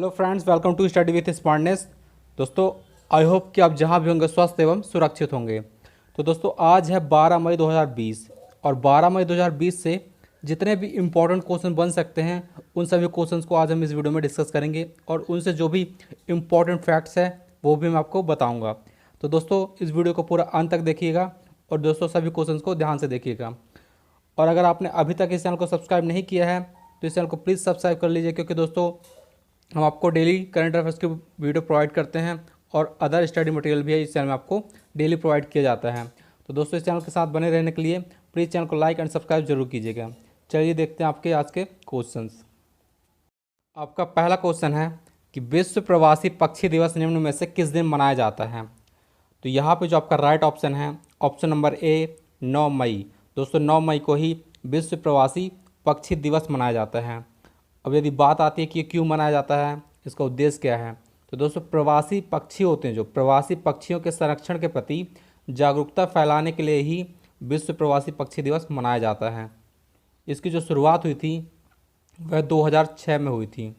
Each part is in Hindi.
Hello friends, welcome to study with smartness. दोस्तों, आई होप कि आप जहां भी होंगे स्वस्थ एवं सुरक्षित होंगे। तो दोस्तों, आज है 12 मई 2020 और 12 मई 2020 से जितने भी इम्पोर्टेंट क्वेश्चन बन सकते हैं उन सभी क्वेश्चंस को आज हम इस वीडियो में डिस्कस करेंगे और उनसे जो भी इम्पोर्टेंट फैक्ट्स हैं वो भी मैं आपको बताऊँगा। तो दोस्तों, इस वीडियो को पूरा अंत तक देखिएगा और दोस्तों सभी क्वेश्चंस को ध्यान से देखिएगा। और अगर आपने अभी तक इस चैनल को सब्सक्राइब नहीं किया है तो इस चैनल को प्लीज़ सब्सक्राइब कर लीजिए, क्योंकि दोस्तों हम आपको डेली करंट अफेयर्स की वीडियो प्रोवाइड करते हैं और अदर स्टडी मटेरियल भी है इस चैनल में आपको डेली प्रोवाइड किया जाता है। तो दोस्तों, इस चैनल के साथ बने रहने के लिए प्लीज़ चैनल को लाइक एंड सब्सक्राइब जरूर कीजिएगा। चलिए देखते हैं आपके आज के क्वेश्चंस। आपका पहला क्वेश्चन है कि विश्व प्रवासी पक्षी दिवस निम्न में से किस दिन मनाया जाता है। तो यहाँ पे जो आपका राइट ऑप्शन है, ऑप्शन नंबर ए 9 मई। दोस्तों, 9 मई को ही विश्व प्रवासी पक्षी दिवस मनाया जाता है। अब यदि बात आती है कि ये क्यों मनाया जाता है, इसका उद्देश्य क्या है, तो दोस्तों प्रवासी पक्षी होते हैं, जो प्रवासी पक्षियों के संरक्षण के प्रति जागरूकता फैलाने के लिए ही विश्व प्रवासी पक्षी दिवस मनाया जाता है। इसकी जो शुरुआत हुई थी वह 2006 में हुई थी।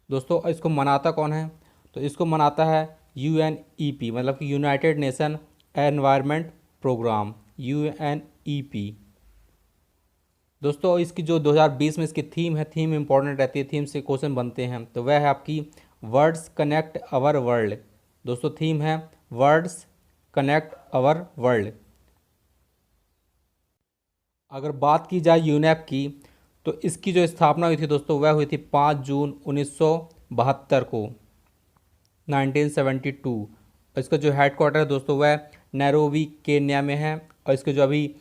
दोस्तों, इसको मनाता कौन है, तो इसको मनाता है UNEP, मतलब कि United Nation Environment Programme, UNEP। दोस्तों, इसकी जो 2020 में इसकी थीम है, थीम इंपॉर्टेंट रहती है, थीम से क्वेश्चन बनते हैं, तो वह है आपकी वर्ड्स कनेक्ट अवर वर्ल्ड। दोस्तों, थीम है वर्ड्स कनेक्ट अवर वर्ल्ड। अगर बात की जाए यूनेप की, तो इसकी जो स्थापना हुई थी दोस्तों वह हुई थी 5 जून 1972 को, 1972। और इसका जो हेडक्वार्टर है दोस्तों वह नैरोबी केन्या में है और इसके जो अभी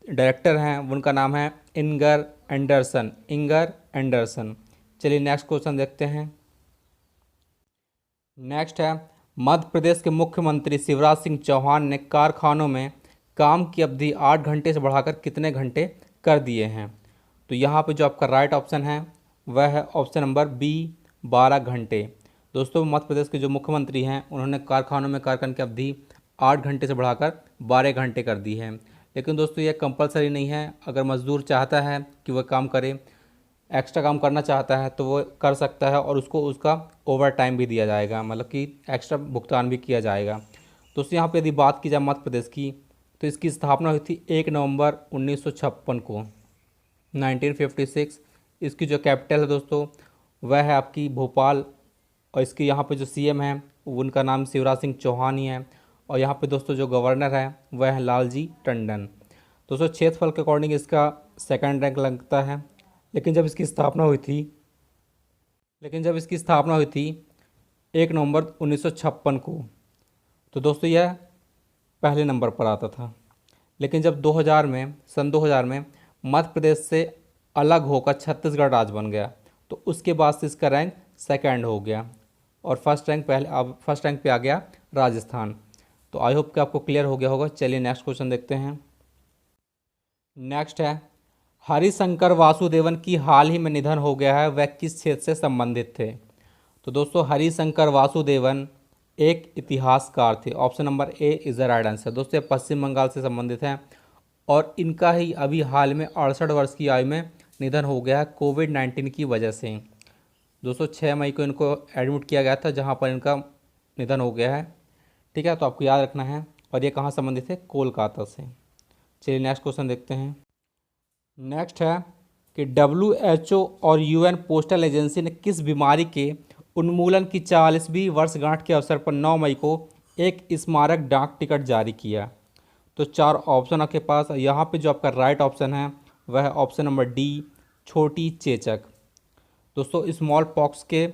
डायरेक्टर हैं उनका नाम है इंगर एंडरसन। चलिए नेक्स्ट क्वेश्चन देखते हैं। नेक्स्ट है, मध्य प्रदेश के मुख्यमंत्री शिवराज सिंह चौहान ने कारखानों में काम की अवधि 8 घंटे से बढ़ाकर कितने घंटे कर दिए हैं। तो यहाँ पे जो आपका राइट ऑप्शन है वह है ऑप्शन नंबर बी 12 घंटे। दोस्तों, मध्य प्रदेश के जो मुख्यमंत्री हैं उन्होंने कारखानों में कार्य की अवधि 8 घंटे से बढ़ाकर 12 घंटे कर दी है। लेकिन दोस्तों, यह कंपलसरी नहीं है। अगर मज़दूर चाहता है कि वह काम करे, एक्स्ट्रा काम करना चाहता है तो वो कर सकता है और उसको उसका ओवर टाइम भी दिया जाएगा, मतलब कि एक्स्ट्रा भुगतान भी किया जाएगा। दोस्तों, यहाँ पे यदि बात की जाए मध्य प्रदेश की, तो इसकी स्थापना हुई थी 1 नवंबर 1956 को, 1956। इसकी जो कैपिटल है दोस्तों वह है आपकी भोपाल और इसके यहाँ पे जो CM है उनका नाम शिवराज सिंह चौहान ही है और यहाँ पे दोस्तों जो गवर्नर है वह है लालजी टंडन। दोस्तों, क्षेत्रफल के अकॉर्डिंग इसका सेकंड रैंक लगता है। लेकिन जब इसकी स्थापना हुई थी 1 नवंबर 1956 को, तो दोस्तों यह पहले नंबर पर आता था। लेकिन जब सन 2000 में मध्य प्रदेश से अलग होकर छत्तीसगढ़ राज्य बन गया, तो उसके बाद से इसका रैंक सेकंड हो गया और फर्स्ट रैंक पे आ गया राजस्थान। तो आई होप कि आपको क्लियर हो गया होगा। चलिए नेक्स्ट क्वेश्चन देखते हैं। नेक्स्ट है, हरिशंकर वासुदेवन की हाल ही में निधन हो गया है, वह किस क्षेत्र से संबंधित थे। तो दोस्तों, हरिशंकर वासुदेवन एक इतिहासकार थे। Option number A is the right answer. दोस्तों, ये पश्चिम बंगाल से संबंधित हैं और इनका ही अभी हाल में 68 वर्ष की आयु में निधन हो गया है कोविड-19 की वजह से। दोस्तों, 6 मई को इनको एडमिट किया गया था, जहां पर इनका निधन हो गया है। ठीक है, तो आपको याद रखना है। और ये कहाँ संबंधित है, कोलकाता से। चलिए नेक्स्ट क्वेश्चन देखते हैं। नेक्स्ट है कि WHO और UN पोस्टल एजेंसी ने किस बीमारी के उन्मूलन की 40वीं वर्षगांठ के अवसर पर 9 मई को एक स्मारक डाक टिकट जारी किया। तो 4 ऑप्शन आपके पास। यहाँ पे जो आपका राइट ऑप्शन है वह है ऑप्शन नंबर डी छोटी चेचक। दोस्तों, स्मॉल पॉक्स के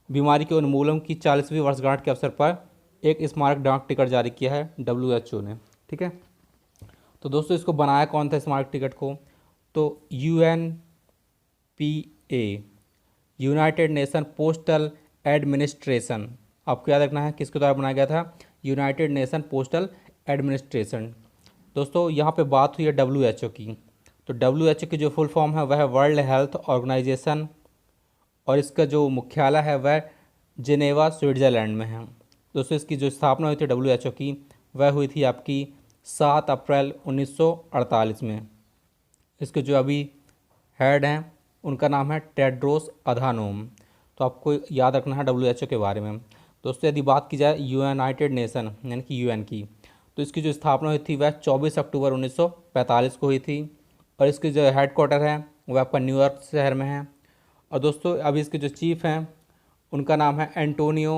बीमारी के उन्मूलन की 40वीं वर्षगांठ के अवसर पर एक स्मारक डाक टिकट जारी किया है WHO ने। ठीक है, तो दोस्तों इसको बनाया कौन था स्मारक टिकट को, तो UNPA, United nation postal administration. आपको याद रखना है किसके द्वारा बनाया गया था, यूनाइटेड नेशन पोस्टल एडमिनिस्ट्रेशन। दोस्तों, यहाँ पे बात हुई है WHO की, तो WHO की जो फुल फॉर्म है वह है वर्ल्ड हेल्थ ऑर्गेनाइजेशन और इसका जो मुख्यालय है वह जेनेवा स्विट्ज़रलैंड में है। दोस्तों, इसकी जो स्थापना हुई थी WHO की वह हुई थी आपकी 7 अप्रैल 1948 में। इसके जो अभी हेड हैं उनका नाम है टेड्रोस अधानोम। तो आपको याद रखना है WHO के बारे में। दोस्तों यदि बात की जाए यूनाइटेड नेशन यानी कि UN की, तो इसकी जो स्थापना हुई थी वह 24 अक्टूबर 1945 को हुई थी, और इसकी जो हेड क्वार्टर है वह आपका न्यूयॉर्क शहर में है। और दोस्तों अभी इसके जो चीफ हैं उनका नाम है एंटोनियो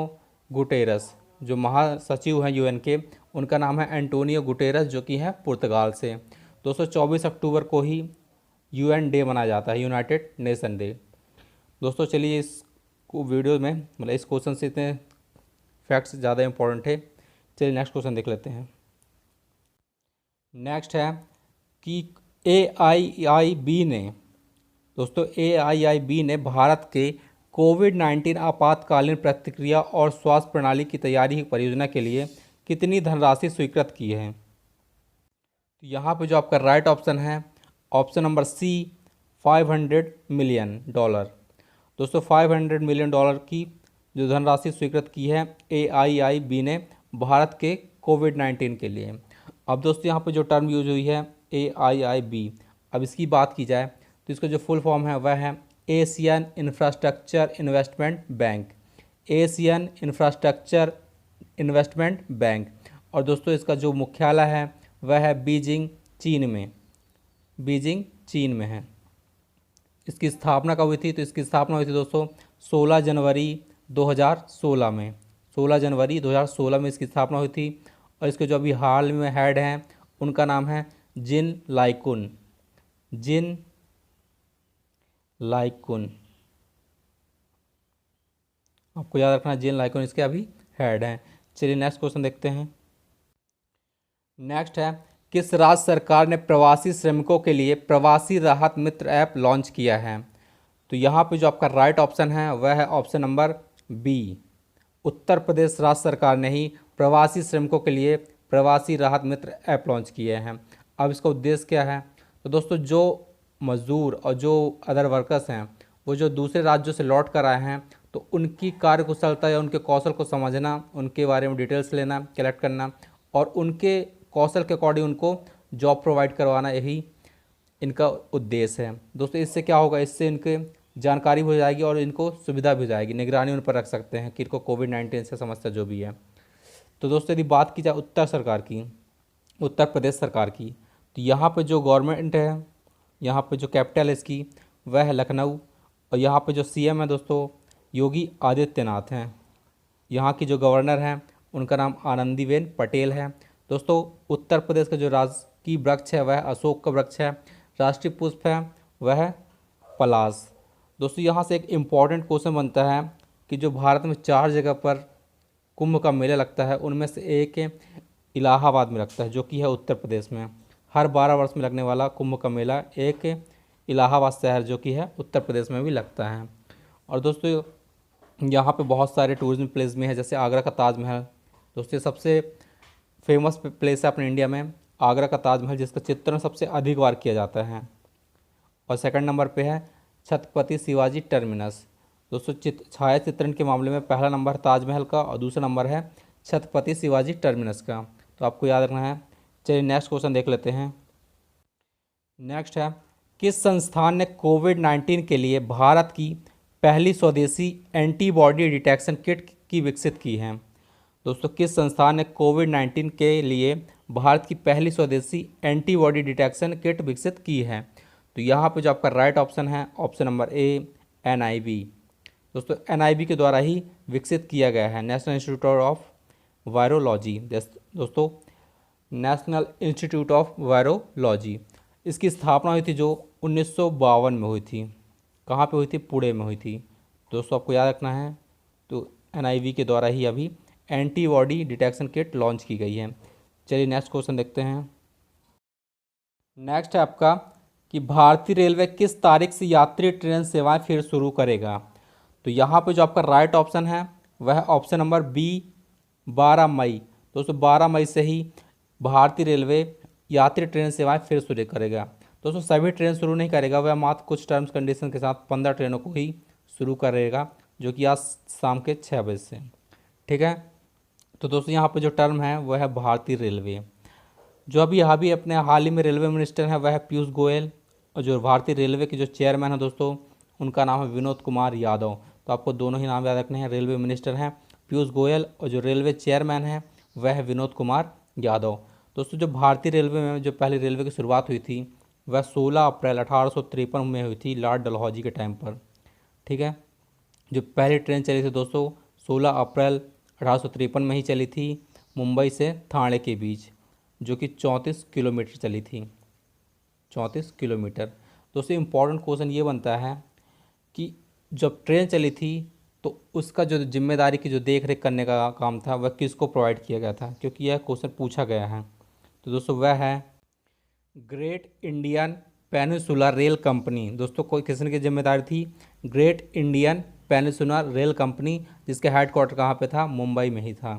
गुटेरस। जो महासचिव हैं UN के, उनका नाम है एंटोनियो गुटेरस, जो कि है पुर्तगाल से। दोस्तों 24 अक्टूबर को ही UN डे मनाया जाता है, यूनाइटेड नेशन डे। दोस्तों चलिए इस वीडियो में मतलब इस क्वेश्चन से इतने फैक्ट्स ज़्यादा इंपॉर्टेंट है। चलिए नेक्स्ट क्वेश्चन देख लेते हैं। नेक्स्ट है कि AIIB ने, दोस्तों AIIB ने भारत के कोविड-19 आपातकालीन प्रतिक्रिया और स्वास्थ्य प्रणाली की तैयारी की परियोजना के लिए कितनी धनराशि स्वीकृत की है? तो यहाँ पे जो आपका राइट ऑप्शन है ऑप्शन नंबर सी, $500 मिलियन। दोस्तों $500 मिलियन की जो धनराशि स्वीकृत की है AIIB ने भारत के कोविड-19 के लिए। अब दोस्तों यहाँ पे जो टर्म यूज हुई है AIIB, अब इसकी बात की जाए तो इसका जो फुल फॉर्म है वह है Asian infrastructure investment bank. Asian infrastructure investment bank. और दोस्तों इसका जो मुख्यालय है वह है बीजिंग, चीन में। बीजिंग चीन में है। इसकी स्थापना कब हुई थी? तो इसकी स्थापना हुई थी दोस्तों 16 जनवरी 2016 में। 16 जनवरी 2016 में इसकी स्थापना हुई थी। और इसके जो अभी हाल में हेड हैं उनका नाम है जिन लाइकुन। जिन लाइकुन, आपको याद रखना जिन लाइकुन इसके अभी हेड हैं। चलिए नेक्स्ट क्वेश्चन देखते हैं। नेक्स्ट है किस राज्य सरकार ने प्रवासी श्रमिकों के लिए प्रवासी राहत मित्र ऐप लॉन्च किया है? तो यहाँ पे जो आपका राइट ऑप्शन है वह है option number B, Uttar Pradesh राज्य सरकार ने ही प्रवासी श्रमिकों के लिए प्रवासी राहत मित्र ऐप लॉन्च किए हैं। अब इसका उद्देश्य क्या है? तो दोस्तों जो मजदूर और जो अदर वर्कर्स हैं वो जो दूसरे राज्यों से लौट कर आए हैं तो उनकी कार्यकुशलता या उनके कौशल को समझना, उनके बारे में डिटेल्स लेना, कलेक्ट करना और उनके कौशल के अकॉर्डिंग उनको जॉब प्रोवाइड करवाना, यही इनका उद्देश्य है। दोस्तों इससे क्या होगा? इससे इनके जानकारी हो जाएगी और इनको सुविधा भी हो जाएगी, निगरानी उन पर रख सकते हैं कि इनको कोविड-19 से समस्या जो भी है। तो दोस्तों यदि बात की जाए उत्तर सरकार की, उत्तर प्रदेश सरकार की, तो यहाँ पे जो गवर्नमेंट है, यहाँ पे जो कैपिटल है इसकी वह है लखनऊ। और यहाँ पे जो CM है दोस्तों योगी आदित्यनाथ हैं। यहाँ की जो गवर्नर हैं उनका नाम आनंदीबेन पटेल है। दोस्तों उत्तर प्रदेश का जो राजकीय वृक्ष है वह अशोक का वृक्ष है। राष्ट्रीय पुष्प है वह पलाश। दोस्तों यहाँ से एक इम्पॉर्टेंट क्वेश्चन बनता है कि जो भारत में 4 जगह पर कुंभ का मेला लगता है उनमें से एक इलाहाबाद में लगता है, जो कि है उत्तर प्रदेश में। हर 12 वर्ष में लगने वाला कुंभ का मेला एक इलाहाबाद शहर जो कि है उत्तर प्रदेश में भी लगता है। और दोस्तों यहाँ पे बहुत सारे टूरिज्म प्लेस भी हैं, जैसे आगरा का ताजमहल। दोस्तों सबसे फेमस प्लेस है अपने इंडिया में आगरा का ताजमहल, जिसका चित्रण सबसे अधिक बार किया जाता है। और सेकंड नंबर पे है छत्रपति शिवाजी टर्मिनस। दोस्तों छाया चित्रण के मामले में पहला नंबर ताजमहल का और दूसरा नंबर है छत्रपति शिवाजी टर्मिनस का, तो आपको याद रखना है। चलिए नेक्स्ट क्वेश्चन देख लेते हैं। नेक्स्ट है किस संस्थान ने कोविड-19 के लिए भारत की पहली स्वदेशी एंटीबॉडी डिटेक्शन किट की विकसित की है? दोस्तों किस संस्थान ने कोविड-19 के लिए भारत की पहली स्वदेशी एंटीबॉडी डिटेक्शन किट विकसित की है? तो यहाँ पे जो आपका राइट ऑप्शन है ऑप्शन नंबर ए, NIV। दोस्तों NIV के द्वारा ही विकसित किया गया है, नेशनल इंस्टीट्यूट ऑफ वायरोलॉजी। दोस्तों नेशनल इंस्टीट्यूट ऑफ वायरोलॉजी, इसकी स्थापना हुई थी जो 1952 में हुई थी। कहाँ पे हुई थी? पुणे में हुई थी। दोस्तों आपको याद रखना है। तो NIV के द्वारा ही अभी एंटीबॉडी डिटेक्शन किट लॉन्च की गई है। चलिए नेक्स्ट क्वेश्चन देखते हैं। नेक्स्ट है आपका कि भारतीय रेलवे किस तारीख से यात्री ट्रेन सेवाएं फिर शुरू करेगा? तो यहाँ पे जो आपका राइट ऑप्शन है वह है ऑप्शन नंबर बी, 12 मई। दोस्तों 12 मई से ही भारतीय रेलवे यात्री ट्रेन सेवाएं फिर शुरू करेगा। दोस्तों सभी ट्रेन शुरू नहीं करेगा, वह मात्र कुछ टर्म्स कंडीशन के साथ 15 ट्रेनों को ही शुरू करेगा, जो कि आज शाम के 6 बजे से। ठीक है। तो दोस्तों यहाँ पे जो टर्म है वह है भारतीय रेलवे। जो अभी अपने हाल ही में रेलवे मिनिस्टर हैं वह है पीयूष गोयल, और जो भारतीय रेलवे के जो चेयरमैन हैं दोस्तों उनका नाम है विनोद कुमार यादव। तो आपको दोनों ही नाम याद रखने हैं। रेलवे मिनिस्टर हैं पीयूष गोयल और जो रेलवे चेयरमैन हैं वह है विनोद कुमार यादव। दोस्तों जो भारतीय रेलवे में जो पहली रेलवे की शुरुआत हुई थी वह 16 अप्रैल 1853 में हुई थी लॉर्ड डलहौजी के टाइम पर। ठीक है, जो पहली ट्रेन चली थी दोस्तों 16 अप्रैल 1853 में ही चली थी मुंबई से ठाणे के बीच, जो कि 34 किलोमीटर चली थी, 34 किलोमीटर। दोस्तों इम्पॉर्टेंट क्वेश्चन ये बनता है कि जब ट्रेन चली थी तो उसका जो जिम्मेदारी की जो देख रेख करने का काम था वह किसको प्रोवाइड किया गया था, क्योंकि यह क्वेश्चन पूछा गया है। तो दोस्तों वह है great Indian peninsular rail company. दोस्तों कोई किसने की जिम्मेदारी थी, great Indian peninsular rail company, जिसके हेडक्वार्टर कहाँ पे था, मुंबई में ही था।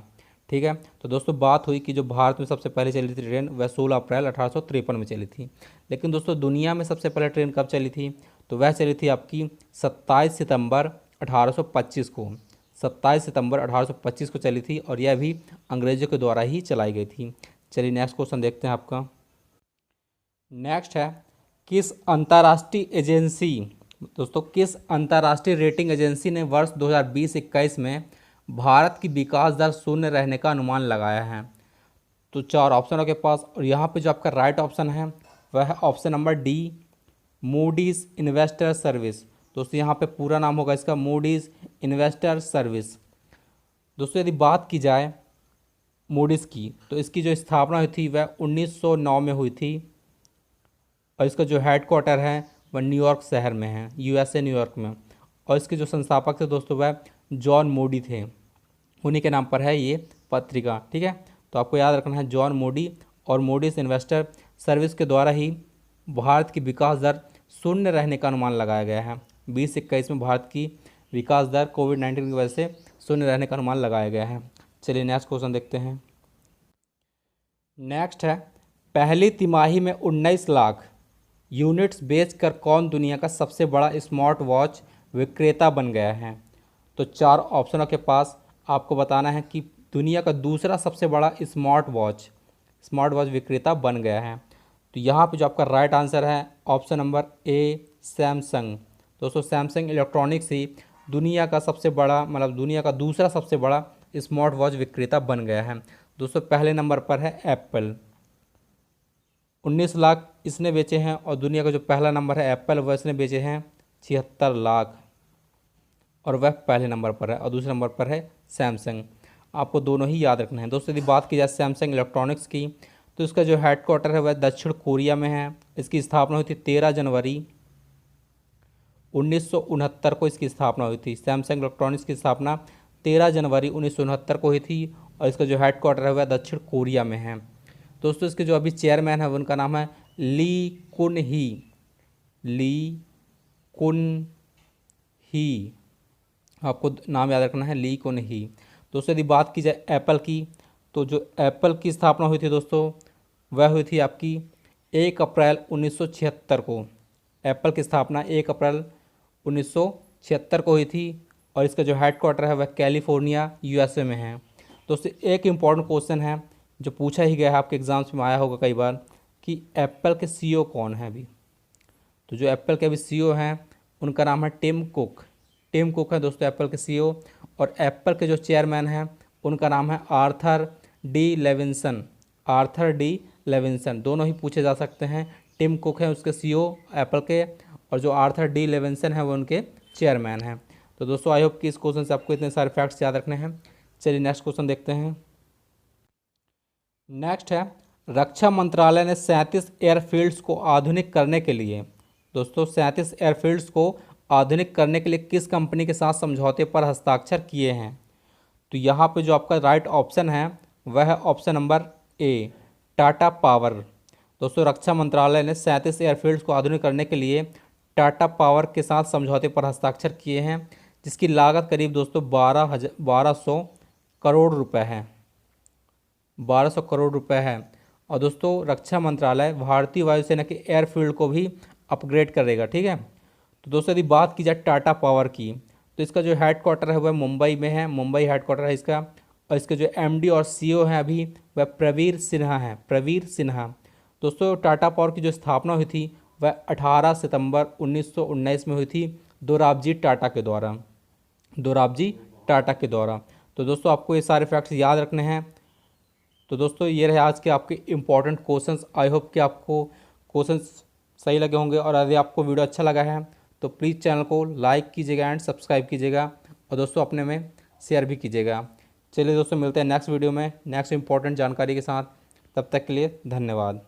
ठीक है, तो दोस्तों बात हुई कि जो भारत में सबसे पहले चली थी ट्रेन वह 16 अप्रैल 1853 में चली थी। लेकिन दोस्तों दुनिया में सबसे पहले ट्रेन कब चली थी, तो वह चली थी आपकी 27 सितंबर 1825 को, 27 सितंबर 1825 को चली थी और यह भी अंग्रेजों के द्वारा ही चलाई गई थी। चलिए नेक्स्ट क्वेश्चन देखते हैं आपका। नेक्स्ट है किस अंतर्राष्ट्रीय एजेंसी, दोस्तों किस अंतर्राष्ट्रीय रेटिंग एजेंसी ने वर्ष 2020-21 में भारत की विकास दर शून्य रहने का अनुमान लगाया है। तो चार ऑप्शन आपके पास और यहाँ पे जो आपका राइट ऑप्शन है वह है option number D, Moody's investor service. दोस्तों यहाँ पे पूरा नाम होगा इसका मूडीज़ इन्वेस्टर सर्विस। दोस्तों यदि बात की जाए मूडीज़ की तो इसकी जो स्थापना हुई थी वह 1909 में हुई थी और इसका जो हेडक्वार्टर है वह न्यूयॉर्क शहर में है, यूएसए न्यूयॉर्क में। और इसके जो संस्थापक थे दोस्तों वह जॉन मोडी थे, उन्हीं के नाम पर है ये पत्रिका। ठीक है, तो आपको याद रखना है जॉन मोडी और मोडीज इन्वेस्टर सर्विस के द्वारा ही भारत की विकास दर शून्य रहने का अनुमान लगाया गया है। 2021 में भारत की विकास दर कोविड-19 की वजह से शून्य रहने का अनुमान लगाया गया है। चलिए नेक्स्ट क्वेश्चन देखते हैं। नेक्स्ट है पहली तिमाही में 19 लाख यूनिट्स बेचकर कौन दुनिया का सबसे बड़ा स्मार्ट वॉच विक्रेता बन गया है। तो चार ऑप्शनों के पास आपको बताना है कि दुनिया का दूसरा सबसे बड़ा स्मार्ट वॉच विक्रेता बन गया है। तो यहाँ पे जो आपका राइट आंसर है ऑप्शन नंबर ए सैमसंग। दोस्तों सैमसंग इलेक्ट्रॉनिक्स ही दुनिया का सबसे बड़ा मतलब दुनिया का दूसरा सबसे बड़ा स्मार्ट वॉच विक्रेता बन गया है। दोस्तों पहले नंबर पर है एप्पल, 19 लाख इसने बेचे हैं और दुनिया का जो पहला नंबर है एप्पल वह इसने बेचे हैं 76 लाख और वह पहले नंबर पर है। और दूसरे नंबर पर है सैमसंग। आपको दोनों ही याद रखना है। दोस्तों यदि बात की जाए सैमसंग इलेक्ट्रॉनिक्स की तो इसका जो हेडक्वार्टर है वह दक्षिण कोरिया में है। इसकी स्थापना हुई थी 13 जनवरी 1969 को इसकी स्थापना हुई थी। सैमसंग इलेक्ट्रॉनिक्स की स्थापना 13 जनवरी 1969 को हुई थी और इसका जो हेडक्वार्टर है वह दक्षिण कोरिया में है। दोस्तों इसके जो अभी चेयरमैन है उनका नाम है ली कुन ही, आपको नाम याद रखना है ली कुन ही। दोस्तों यदि बात की जाए एप्पल की तो जो एप्पल की स्थापना हुई थी दोस्तों वह हुई थी आपकी 1 अप्रैल 1976 को। एप्पल की स्थापना 1 अप्रैल 1976 को हुई थी और इसका जो हेडक्वार्टर है वह कैलिफोर्निया यूएसए में है। दोस्तों एक इम्पॉर्टेंट क्वेश्चन है जो पूछा ही गया है, आपके एग्जाम्स में आया होगा कई बार, कि एप्पल के सीईओ कौन है अभी। तो जो एप्पल के अभी सीईओ हैं उनका नाम है टिम कुक है दोस्तों एप्पल के सीईओ। और एप्पल के जो चेयरमैन हैं उनका नाम है आर्थर डी लेविंसन। दोनों ही पूछे जा सकते हैं। टिम कुक है उसके सीईओ एप्पल के और जो आर्थर डी लेविंसन है वो उनके चेयरमैन हैं। तो दोस्तों आई होप कि इस क्वेश्चन से आपको इतने सारे फैक्ट्स याद रखने हैं। चलिए नेक्स्ट क्वेश्चन देखते हैं। नेक्स्ट है रक्षा मंत्रालय ने 37 एयरफील्ड्स को आधुनिक करने के लिए, दोस्तों 37 एयरफील्ड्स को आधुनिक करने के लिए किस कंपनी के साथ समझौते पर हस्ताक्षर किए हैं। तो यहाँ पे जो आपका राइट ऑप्शन है वह है option number A Tata power. दोस्तों रक्षा मंत्रालय ने 37 एयरफील्ड्स को आधुनिक करने के लिए टाटा पावर के साथ समझौते पर हस्ताक्षर किए हैं, जिसकी लागत करीब दोस्तों 1200 करोड़ रुपए है, 1200 करोड़ रुपए है। और दोस्तों रक्षा मंत्रालय भारतीय वायुसेना के एयरफील्ड को भी अपग्रेड करेगा। ठीक है, तो दोस्तों यदि बात की जाए टाटा पावर की तो इसका जो हेडक्वार्टर है वह मुंबई में है, मुंबई हेडक्वार्टर है इसका। और इसके जो एमडी और सीईओ हैं अभी वह प्रवीर सिन्हा। दोस्तों टाटा पावर की जो स्थापना हुई थी वह 18 सितंबर 1919 में हुई थी दोराबजी टाटा के द्वारा। दोराबजी टाटा के द्वारा। तो दोस्तों आपको ये सारे फैक्ट्स याद रखने हैं। तो दोस्तों ये रहे आज के आपके इम्पॉर्टेंट क्वेश्चंस। आई होप कि आपको क्वेश्चंस सही लगे होंगे, और यदि आपको वीडियो अच्छा लगा है तो प्लीज़ चैनल को लाइक कीजिएगा एंड सब्सक्राइब कीजिएगा, और दोस्तों अपने में शेयर भी कीजिएगा। चलिए दोस्तों, मिलते हैं नेक्स्ट वीडियो में नेक्स्ट इंपॉर्टेंट जानकारी के साथ। तब तक के लिए धन्यवाद।